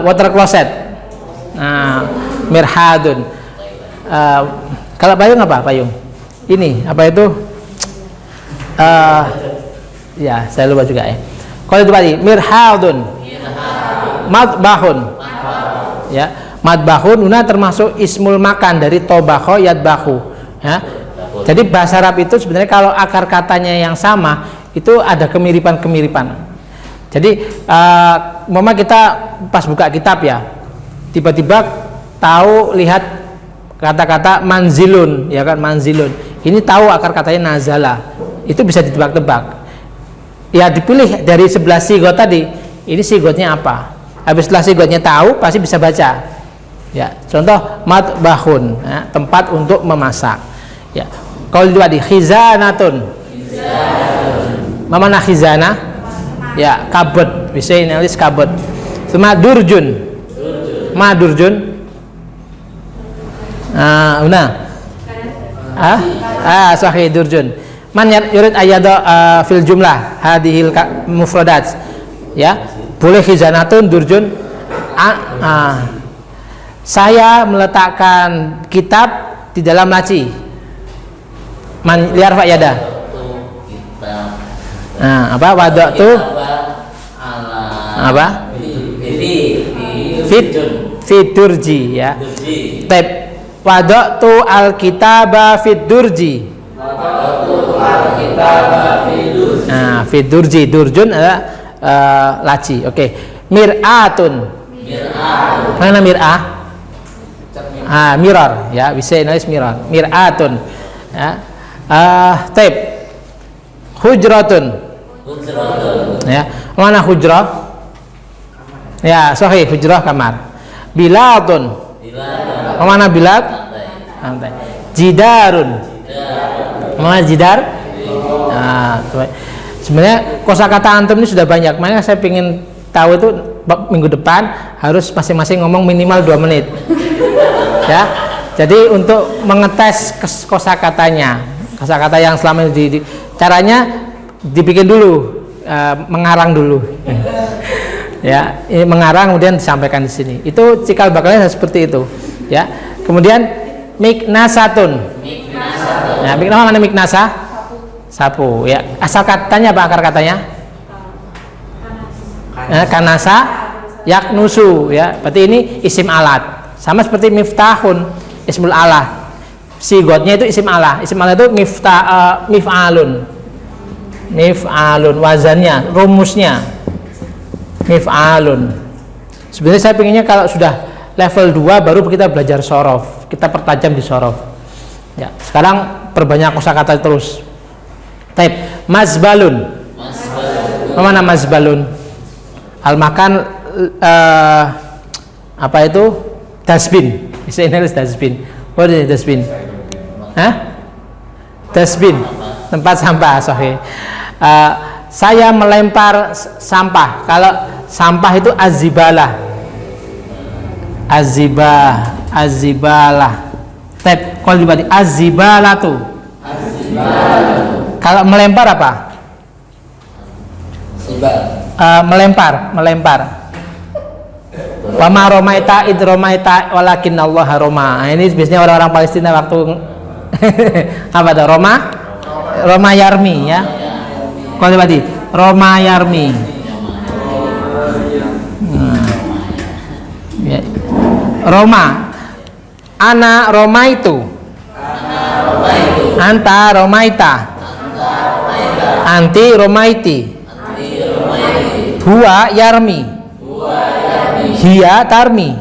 water closet. Mirhadun. Kalau payung apa? Payung. Ini apa itu? Ya, saya lupa juga ya. Kalau itu tadi mirhadun. Madbahun. Ya, madbahun una termasuk ismul makan dari tobakho yadbahu. Ya. Jadi bahasa Arab itu sebenarnya kalau akar katanya yang sama itu ada kemiripan-kemiripan. Jadi mama kita pas buka kitab ya, tiba-tiba tahu lihat kata-kata manzilun, ya kan, manzilun. Ini tahu akar katanya nazala. Itu bisa ditebak-tebak. Ya dipilih dari 11 sigot tadi. Ini sigotnya apa? Habis setelah sigotnya tahu, pasti bisa baca. Ya, contoh matbahun, ya, tempat untuk memasak. Ya. Kalau tadi khizanatun. Mana khizanah? Ya, kabut, bisa nulis kabut. Sama durjun. Durjun. Sahih durjun. Man yurid ayada fil jumlah hadhil mufradat. Ya, boleh khizanatun durjun. Saya meletakkan kitab di dalam laci. Man liar fa yada. Apa wadatu? Apa? Fidurji ya. Tab wadatu alkitaba fidurji. Fidurji durjun adalah laci. Oke. Mir'atun. Mana mir'ah? Mirror ya, bisa nulis mirror. Mir'atun. Ya. Tab hujratun. Ya, mana hujrah? Ya, sahih hujrah kamar. Bilatun. Mana bilat? Lantai. Jidarun. Mana jidar? Sebenarnya kosakata antum ini sudah banyak. Makanya saya ingin tahu itu minggu depan harus masing-masing ngomong minimal 2 menit. Ya. Jadi untuk mengetes kosakatanya, kosakata yang selama ini caranya dibikin dulu, mengarang dulu. Ya, ini mengarang kemudian disampaikan di sini. Itu cikal bakalnya seperti itu. Ya. Kemudian miknasatun. Ya, miknasa mana miknasa? Sapu. Ya. Asal katanya apa akar katanya? Kanasa yaknusu. Ya. Berarti ini isim alat. Sama seperti miftahun, ismul alah. Sigotnya itu isim alah. Isim alah itu mif'alun. Mif'alun wazannya, rumusnya mif'alun. Sebenarnya saya pengennya kalau sudah level 2 baru kita belajar sorof, kita pertajam di sorof. Ya, sekarang perbanyak kosakata terus. Taib mazbalun. Mana mazbalun? Al makan apa itu? Dasbin. Bisa nulis dasbin. What is dasbin? Dasbin. Tempat sampah, sahih. Saya melempar sampah. Kalau sampah itu azibalah. Azibalah. Tab kalau dibagi azibalatu. Kalau melempar apa? Melempar. Wa ma romaita id romaita walakin Allah roma. Ini biasanya orang-orang Palestina waktu apa ada Roma Yarmi ya. Kalau tadi Roma Yarmi. Ya. Roma. Ana Roma itu. Anta Romaita. Anti Romaiti. Huwa Yarmi. Hiya Tarmi.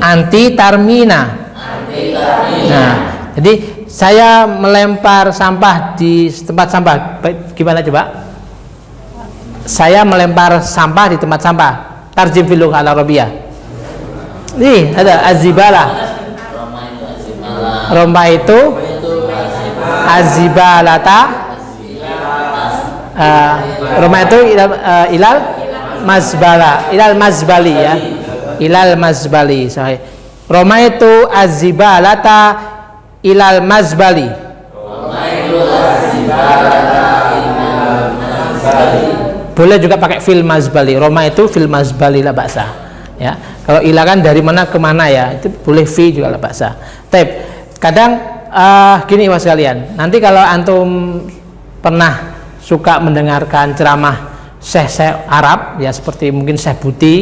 Anti Tarmina. Nah, jadi saya melempar sampah di tempat sampah. Gimana coba? Saya melempar sampah di tempat sampah. Tarjim fil lughah al-arabiyah. Nih, ada azibalah. Roma itu azibalata. Roma itu ilal mazbala, ilal mazbali ya. Ilal mazbali, sahih. Roma itu azibalata ilal mazbali. boleh juga pakai fil mazbali. Roma itu fil mazbali la ba'sa. Ya. Kalau ila kan dari mana ke mana ya, itu boleh fi juga la ba'sa. Tapi kadang gini Mas sekalian. Nanti kalau antum pernah suka mendengarkan ceramah syekh-syekh Arab ya, seperti mungkin Syekh Buti,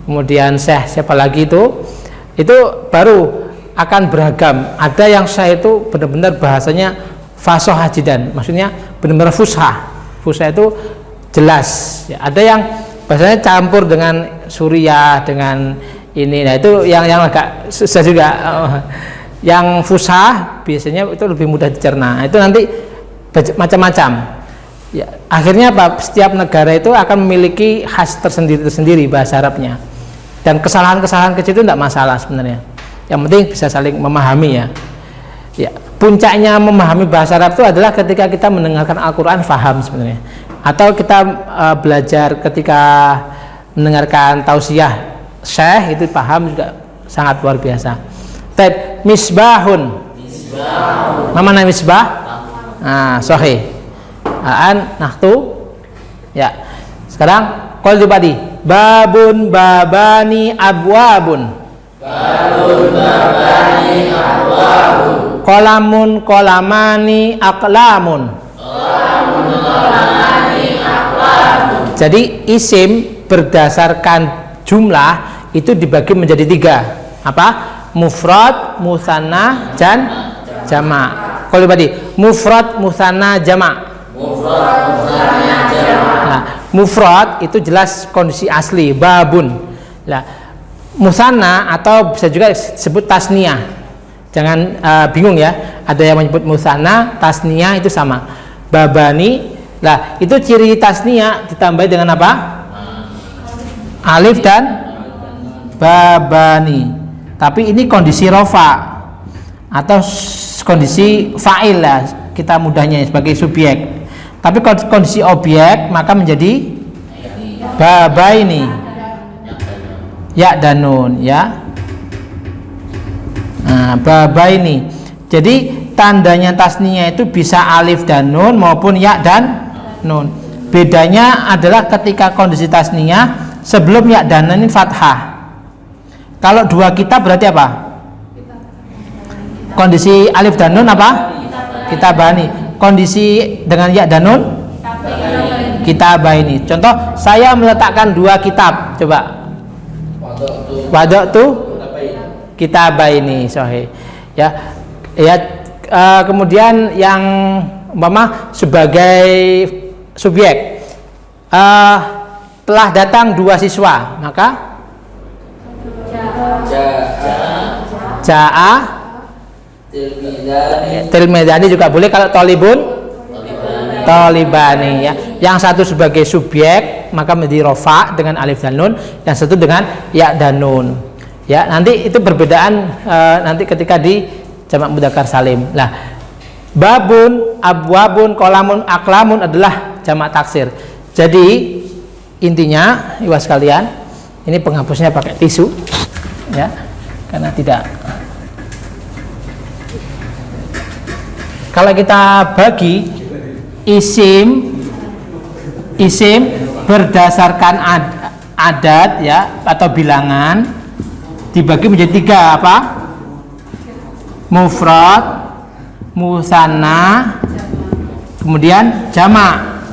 kemudian Syekh siapa lagi itu baru akan beragam. Ada yang syekh itu benar-benar bahasanya fasihah jidan, maksudnya benar-benar fusha itu jelas ya. Ada yang bahasanya campur dengan Suriah dengan ini, nah itu yang agak susah juga. Yang fusha biasanya itu lebih mudah dicerna. Itu nanti macam-macam ya. Akhirnya apa, setiap negara itu akan memiliki khas tersendiri bahasa Arabnya, dan kesalahan-kesalahan kecil itu tidak masalah sebenarnya. Yang penting bisa saling memahami ya. Ya, puncaknya memahami bahasa Arab itu adalah ketika kita mendengarkan Al-Quran faham sebenarnya, atau kita belajar ketika mendengarkan tausiah syekh itu paham juga sangat luar biasa. Taib misbahun. Mana misbah? Nah, sahih. Nahtu. Ya. Sekarang qol tadi babun babani abwabun. Babun babani abwabun. Qolamun qolamani aqlamun. Qolamun qolamani aqlamun. Jadi isim berdasarkan jumlah itu dibagi menjadi 3. Apa? Mufrad, musanna, dan jamak. Kalau tadi mufrad, musanna, jamak. Nah, mufrad itu jelas kondisi asli babun. Nah, musanna atau bisa juga disebut tasniyah. Jangan bingung ya. Ada yang menyebut musanna, tasniyah itu sama. Babani. Nah, itu ciri tasniyah ditambah dengan apa? Alif dan babani. Tapi ini kondisi rofa atau kondisi fa'il lah, kita mudahnya sebagai subjek. Tapi kondisi objek maka menjadi babaini ya dan nun ya. Nah, babaini. Jadi tandanya tasniyah itu bisa alif dan nun maupun ya dan nun. Bedanya adalah ketika kondisi tasniyah sebelum ya dan nun ini fathah. Kalau 2 kitab berarti apa? Kondisi alif dan nun apa? Kitabani. Kondisi dengan ya dan nun? Kitabaini. Contoh, saya meletakkan 2 kitab. Coba. Wada'tu kitabaini. Sahih. Ya. Ya. Kemudian yang umpama sebagai subjek telah datang 2 siswa, maka Ja'a tilmidani juga boleh. Kalau tolibani ya. Yang satu sebagai subjek maka menjadi rofa dengan alif dan nun, yang satu dengan ya dan nun ya. Nanti itu perbedaan nanti ketika di jamak mudzakkar salim. Nah, babun, abwabun, qolamun, aqlamun adalah jamak taksir. Jadi intinya iwas sekalian, ini penghapusnya pakai tisu ya, karena tidak. Kalau kita bagi isim berdasarkan adat ya atau bilangan dibagi menjadi 3 apa? Mufrad, musanna, kemudian jamak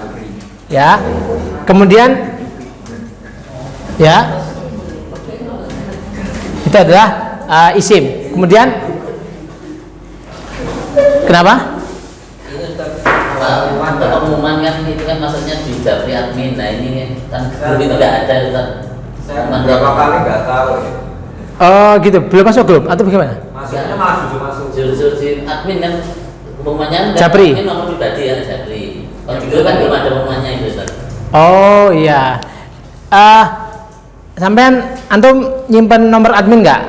ya. Kemudian ya itu adalah isim. Kemudian kenapa? Untuk pengumuman kan itu kan maksudnya di Japri admin. Nah ini kan belum tidak ada Ustaz. Saya beberapa kali nggak tahu ya. Oh gitu, belum masuk grup atau bagaimana? Masuknya malah masuk. Jurus admin kan pengumumannya Japri. Admin nomor pribadi ya Japri. Kalau di grup kan belum ada pengumumannya itu Ustaz. Oh iya. Sampean antum nyimpen nomor admin nggak?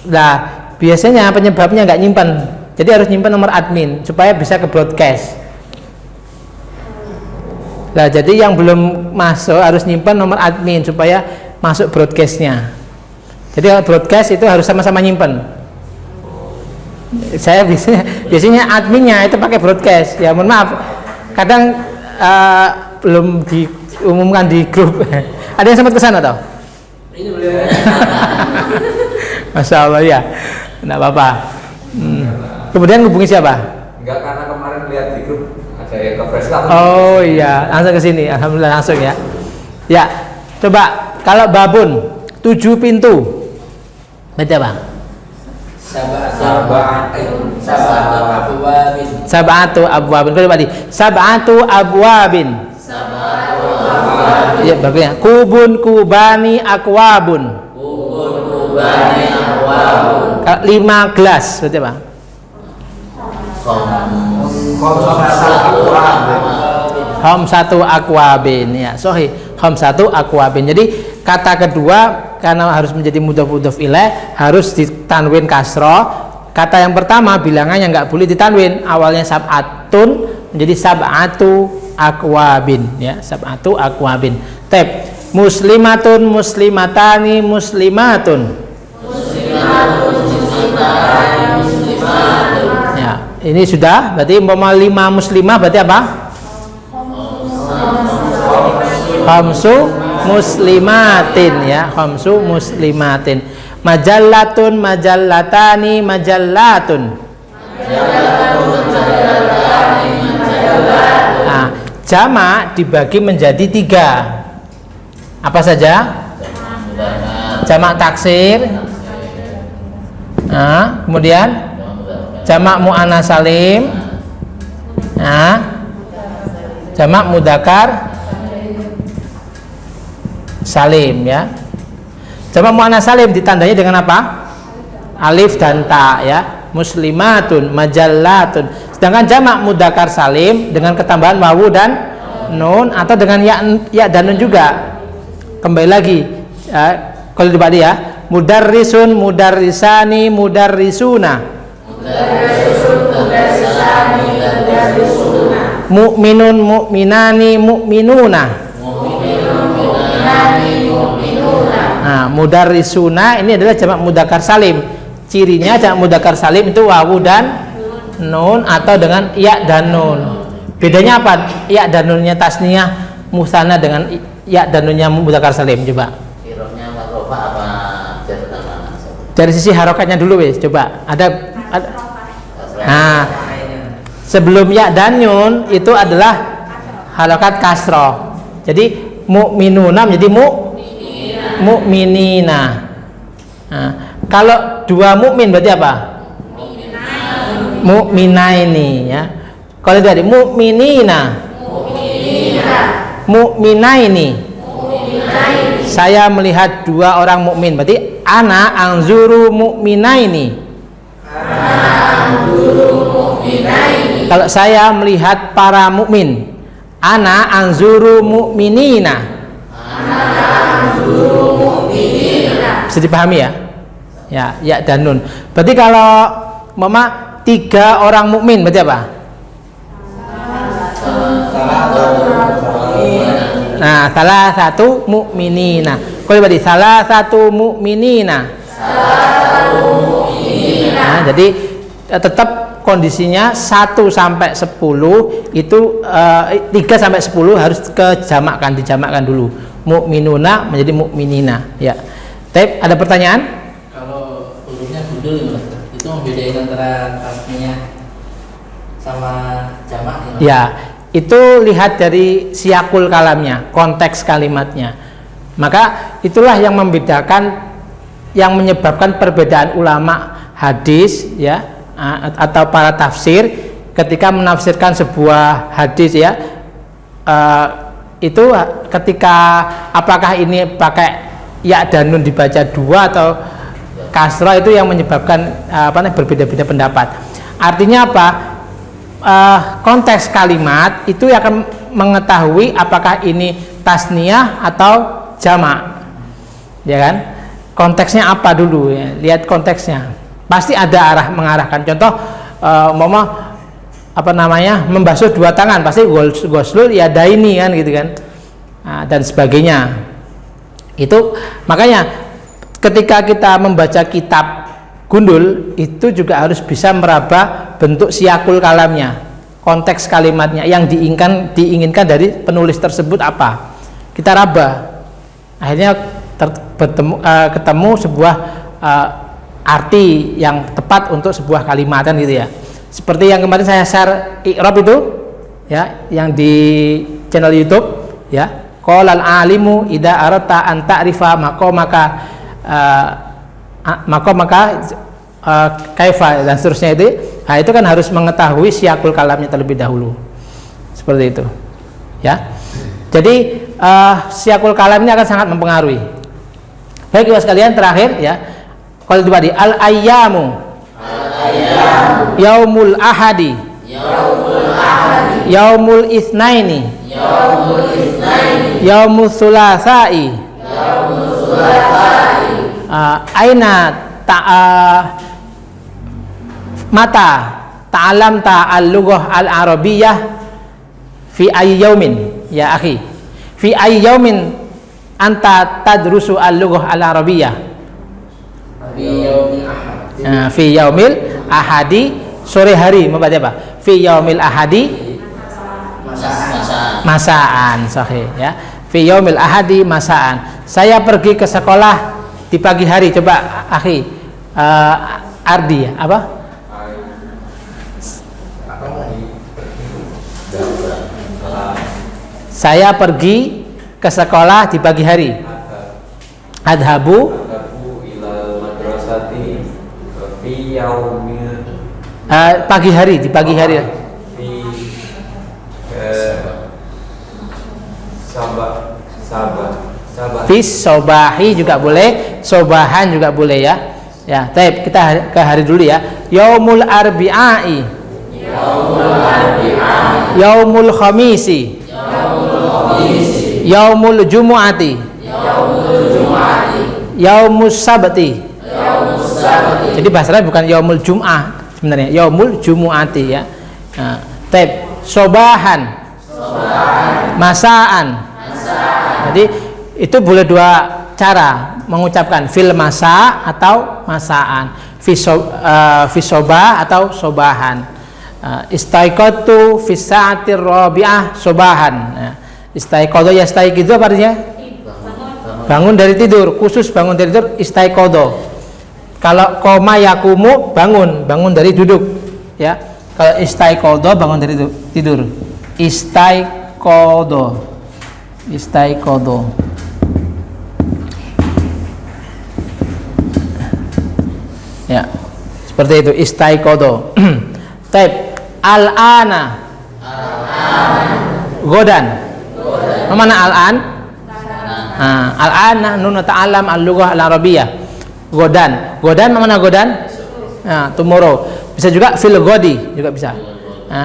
Nah, biasanya penyebabnya nggak nyimpen. Jadi harus nyimpen nomor admin supaya bisa ke broadcast. Nah, jadi yang belum masuk harus nyimpen nomor admin supaya masuk broadcastnya. Jadi kalau broadcast itu harus sama-sama nyimpen. Saya biasanya adminnya itu pakai broadcast. Ya mohon maaf, kadang belum umumkan di grup. Ada yang sempat ke sana toh? Ini beliau. Masya Allah ya, enggak apa-apa. Kemudian hubungi siapa? Enggak, karena kemarin lihat di grup ada yang ke fresh langsung. Oh iya, langsung ke sini. Alhamdulillah langsung ya. Ya, coba kalau babun 7 pintu. Baca Bang. Sab'atu abwabin. Coba tadi. Sab'atu abwabin. Ya, bagusnya. Kubun kubani akwabun. 5 gelas, berarti Bang. Khamsatu akwabin ya, sahih. Khamsatu akwabin. Jadi kata kedua karena harus menjadi mudhaf ilaih harus ditanwin kasroh. Kata yang pertama bilangannya nggak boleh ditanwin, awalnya sab'atun menjadi sab'atu akwabin ya, sab'atu akwabin. Tab muslimatun muslimatani muslimatun. Ya, ini sudah berarti umpama 5 muslimah berarti apa? Khamsu muslimatin ya, khamsu muslimatin. Majallatun majallatani majallatun. Nah, jamak dibagi menjadi 3. Apa saja? Jamak taksir. Nah, kemudian jamak muannats salim. Nah, jamak mudzakkar salim ya. Jamak muannats salim ditandai dengan apa? Alif dan ta ya. Muslimatun, majallatun. Sedangkan jamak mudzakkar salim dengan ketambahan wawu dan nun atau dengan ya dan nun juga. Kembali lagi ya, kalau dibalik ya. Mudarrisun, mudarrisani, mudarrisuna. Mu'minun, mu'minani, mu'minuna. Nah, mudarrisuna ini adalah jamak mudzakkar salim. Cirinya jamak mudzakkar salim itu wawu dan nun atau dengan ya dan nun. Bedanya apa? Ya dan nunnya tasniyah musanna dengan ya dan nunnya mudzakkar salim, coba. Dari sisi harokatnya dulu wes, coba ada. Nah, sebelum ya dan nun itu adalah harokat kasroh. Jadi mu'minuna menjadi mu'minina. Nah, kalau 2 mukmin berarti apa? Mu'minaini ya. Kalau tadi mu'minina, mu'minaini. Saya melihat 2 orang mukmin berarti ana anzuru mu'minaini. Kalau saya melihat para mukmin, ana anzuru mu'minina. Bisa dipahami ya? Ya dan nun. Berarti kalau mama 3 orang mukmin berarti apa? Nah, salah satu mukminina. Kalau berarti salah satu mukminina. Nah, jadi tetap kondisinya 1 sampai 10 itu 3 sampai 10 harus dijamakkan dulu. Mukminuna menjadi mukminina ya. Tapi ada pertanyaan? Kalau hurufnya gundul itu membedain antara tasniyah sama jamak ya, itu lihat dari siyakul kalamnya, konteks kalimatnya. Maka itulah yang membedakan, yang menyebabkan perbedaan ulama hadis ya atau para tafsir ketika menafsirkan sebuah hadis ya. Itu ketika apakah ini pakai ya dan nun dibaca 2 atau kasrah, itu yang menyebabkan berbeda-beda pendapat. Artinya apa? Konteks kalimat itu akan mengetahui apakah ini tasniyah atau jamak, ya kan? Konteksnya apa dulu ya? Lihat konteksnya, pasti ada arah mengarahkan. Contoh, membasuh 2 tangan, pasti ghuslul yadaini kan, gitu kan? Dan sebagainya. Itu makanya ketika kita membaca kitab gundul itu juga harus bisa meraba bentuk siyakul kalamnya, konteks kalimatnya yang diinginkan dari penulis tersebut apa. kita raba, akhirnya ketemu sebuah arti yang tepat untuk sebuah kalimat kan gitu ya. Seperti yang kemarin saya share i'rab itu ya, yang di channel YouTube ya. Qala al-alimu idza aradta an ta'rifa maka kaifa dan seterusnya itu. Nah, itu kan harus mengetahui siyakul kalamnya terlebih dahulu. Seperti itu. Ya. Jadi siyakul kalamnya akan sangat mempengaruhi. Baik Ibu sekalian, terakhir ya. Kalau itu tadi al-ayyamu yaumul ahadi yaumul itsnaini yaumul tsulatsa'i aina mata ta'alamta al-lughah al-arabiyyah fi ayyi yaumin ya akhi, fi ayyi yaumin anta tadrusu al-lughah al-arabiyyah? Fi yaumil ahadi, sore hari membaca apa? Fi yaumil ahadi masaan, sahih ya. Fi yaumil ahadi masaan. Saya pergi ke sekolah di pagi hari. Coba akhi Ardi ya, apa? Saya pergi ke sekolah di pagi hari. Adhabu pagi hari, di pagi hari. Fis sobahi juga boleh, sobahan juga boleh ya. Ya, baik, kita ke hari dulu ya. Yaumul arbi'ai, yaumul khamisi, yaumul jumu'ati, yaumus sabti. Jadi bahasanya bukan yaumul jum'ah sebenarnya, yaumul jumu'ati ya. Nah, baik, sobahan, masaan. Jadi itu boleh dua cara mengucapkan, fil masa atau masaan, fi sobah atau sobahan. Istaiqatu fi sa'atir rabi'ah sobahan. Istaiqadha yastaiqidu apa artinya? Bangun dari tidur, khusus bangun dari tidur istaiqadha. Kalau koma yakumu bangun dari duduk ya. Kalau istaiqadha bangun dari tidur. Istaiqadha. Ya. Seperti itu istaiqadha. Taib al-ana. Godan. Mana al-an? Al-an nahnu nata'allam al-lughah al-arabiyyah. Godan mana godan? Nah, tomorrow. Bisa juga fil godi juga bisa.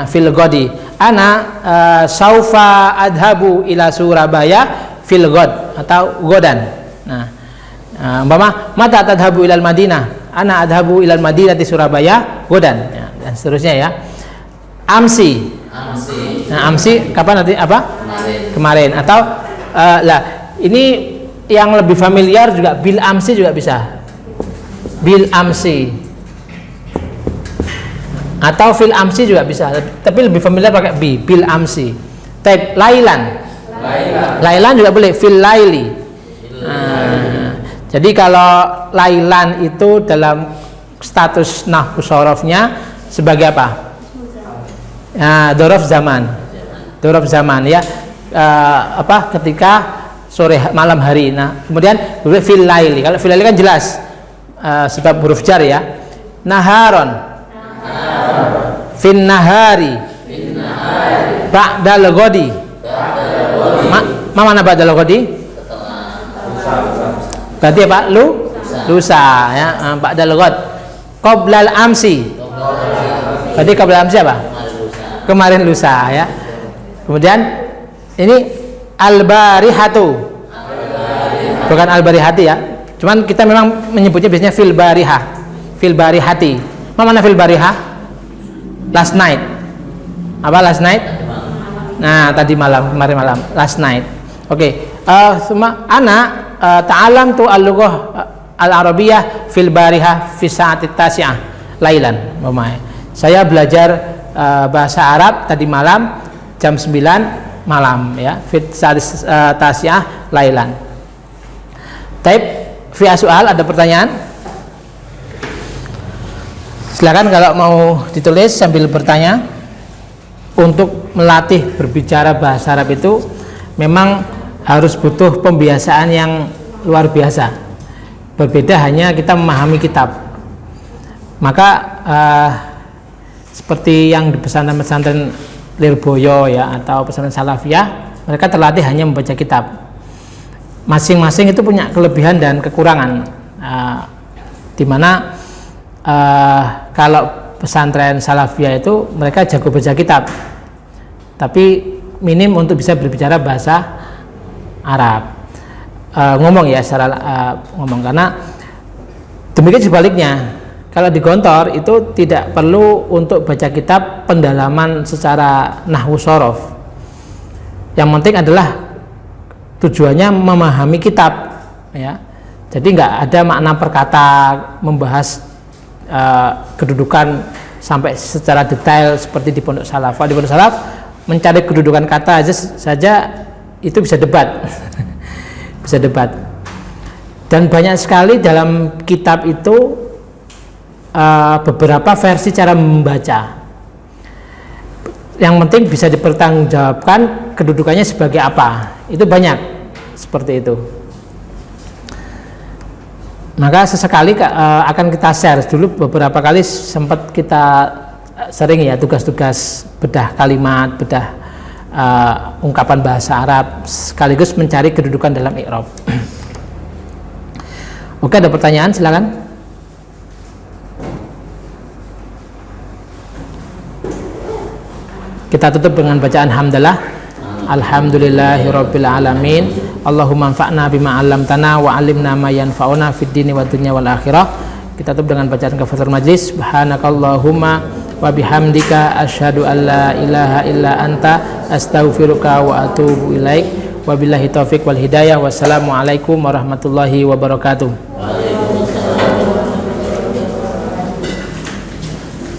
Fil godi. Ana saufa adhabu ila Surabaya fil god atau godan. Nah, umpama mata tadhabu ilal Madinah? Ana adhabu ilal Madinati Surabaya godan. Ya, dan seterusnya ya. Amsi. Nah, amsi kapan nanti apa? Kemarin atau lah ini yang lebih familiar juga bil amsi juga bisa. Bil amsi atau fil amsi juga bisa, tapi lebih familiar pakai bil amsi. Type lailan juga boleh, fil laili. Jadi kalau lailan itu dalam status nahwu sorofnya sebagai apa? Dzaraf zaman ya. Ketika sore malam hari. Nah kemudian boleh fil laili. Kalau fil laili kan jelas sebab huruf jar ya. Naharon, fin nahari, ba'dal ghadi. Mana ba'dal ghadi? Berarti apa? Lusa ya. Ba'dal ghad. Qoblal amsi. Berarti qoblal amsi apa? Kemarin lusa ya. Kemudian ini al-barihatu. Bukan al-barihati ya. Cuman kita memang menyebutnya biasanya fil barihah, fil barihati. Mana fil barihah? Last night. Apa last night? Nah, tadi malam, kemarin malam, last night. Oke. Semua anak ta'alam tu al-lughah al-arabiyyah fil barihah fi sa'atit tasi'ah lailan. Saya belajar bahasa Arab tadi malam jam 9 malam ya, fit tasi'ah lailan. Taib via soal, ada pertanyaan? Silakan kalau mau ditulis sambil bertanya. Untuk melatih berbicara bahasa Arab itu memang harus butuh pembiasaan yang luar biasa. Berbeda hanya kita memahami kitab. Maka seperti yang di pesantren-pesantren Lirboyo ya atau pesantren Salafiyah, mereka terlatih hanya membaca kitab. Masing-masing itu punya kelebihan dan kekurangan. Dimana kalau pesantren Salafiyah itu mereka jago baca kitab, tapi minim untuk bisa berbicara bahasa Arab. Ngomong ya secara ngomong, karena demikian sebaliknya. Kalau di Gontor itu tidak perlu untuk baca kitab pendalaman secara nahwu shorof. Yang penting adalah tujuannya memahami kitab, ya. Jadi nggak ada makna perkata membahas kedudukan sampai secara detail seperti di Pondok Salaf. Di Pondok Salaf mencari kedudukan kata saja itu bisa debat, bisa debat. Dan banyak sekali dalam kitab itu beberapa versi cara membaca. Yang penting bisa dipertanggungjawabkan kedudukannya sebagai apa. Itu banyak seperti itu. Maka sesekali akan kita share dulu, beberapa kali sempat kita sering ya tugas-tugas bedah kalimat, bedah ungkapan bahasa Arab sekaligus mencari kedudukan dalam i'rab. Oke, ada pertanyaan, silakan. Kita tutup dengan bacaan hamdalah. Alhamdulillahirabbil alamin. Allahumma anfa'na bima 'allamtana wa 'allimna ma yanfa'una fid dini wad dunya wal akhirah. Kita tutup dengan bacaan kafaratul majlis. Subhanakallahumma wa bihamdika asyhadu an la ilaha illa anta astaghfiruka wa atubu ilaik. Wabillahi taufik wal hidayah. Wassalamualaikum warahmatullahi wabarakatuh.